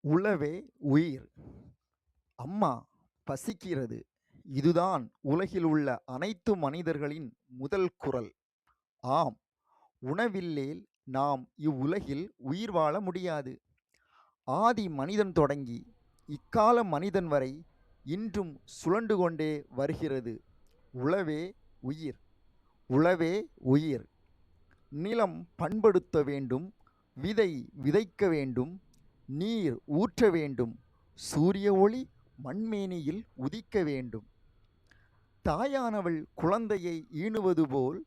உளவே உயிர். அம்மா பசிக்கிறது. இதுதான் உலகில் உள்ள அனைத்து மனிதர்களின் முதல் குரல். ஆம், உணவில்லேல் நாம் இவ்வுலகில் உயிர் வாழ முடியாது. ஆதி மனிதன் தொடங்கி இக்கால மனிதன் வரை இன்றும் சுழன்று கொண்டே வருகிறது. உளவே உயிர். உளவே உயிர். நிலம் பண்படுத்த வேண்டும், விதை விதைக்க வேண்டும், நீர் ஊற்ற வேண்டும், சூரிய ஒளி மண்மேனியில் உதிக்க வேண்டும். தாயானவள் குழந்தையை ஈனுவது போல்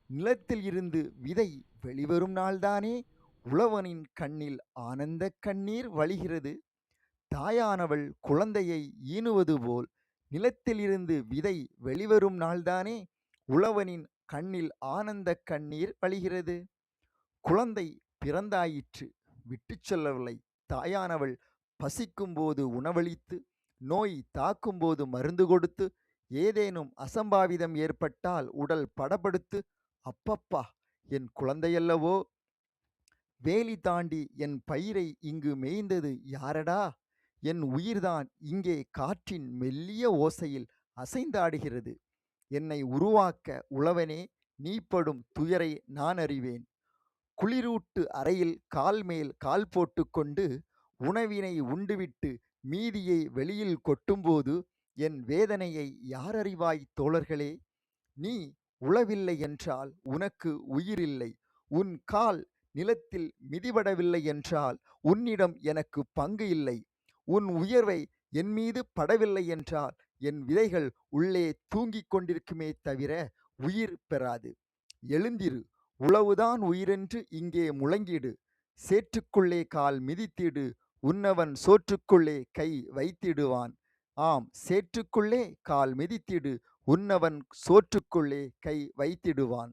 நிலத்தில் இருந்து விதை வெளிவரும் நாள்தானே உழவனின் கண்ணில் ஆனந்த கண்ணீர் வழிகிறது. தாயானவள் குழந்தையை ஈனுவது போல் நிலத்தில் இருந்து விதை வெளிவரும் நாள்தானே உழவனின் கண்ணில் ஆனந்த கண்ணீர் வழிகிறது. குழந்தை பிறந்தாயிற்று, விட்டுச் செல்லவில்லை. தாயானவள் பசிக்கும்போது உணவளித்து, நோய் தாக்கும்போது மருந்து கொடுத்து, ஏதேனும் அசம்பாவிதம் ஏற்பட்டால் உடல் படபடுத்து, அப்பப்பா, என் குழந்தையல்லவோ, வேலி தாண்டி என் பயிரை இங்கு மேய்ந்தது யாரடா, என் உயிர்தான் இங்கே காற்றின் மெல்லிய ஓசையில் அசைந்தாடுகிறது. என்னை உருவாக்க உழவனே, நீ படும் துயரை நான் அறிவேன். குளிரூட்டு அறையில் கால் மேல் கால் போட்டுக்கொண்டு உணவினை உண்டுவிட்டு மீதியை வெளியில் கொட்டும்போது என் வேதனையை யார் அறிவாய் தோழர்களே? நீ உழவில்லை என்றால் உனக்கு உயிரில்லை. உன் கால் நிலத்தில் மிதிபடவில்லை என்றால் உன்னிடம் எனக்கு பங்கு இல்லை. உன் உயர்வை என் மீது படவில்லை என்றால் என் விதைகள் உள்ளே தூங்கிக் கொண்டிருக்குமே தவிர உயிர் பெறாது. எழுந்திரு, உழவுதான் உயிரென்று இங்கே முழங்கிடு. சேற்றுக்குள்ளே கால் மிதித்திடு, உன்னவன் சோற்றுக்குள்ளே கை வைத்திடுவான். ஆம், சேற்றுக்குள்ளே கால் மிதித்திடு, உன்னவன் சோற்றுக்குள்ளே கை வைத்திடுவான்.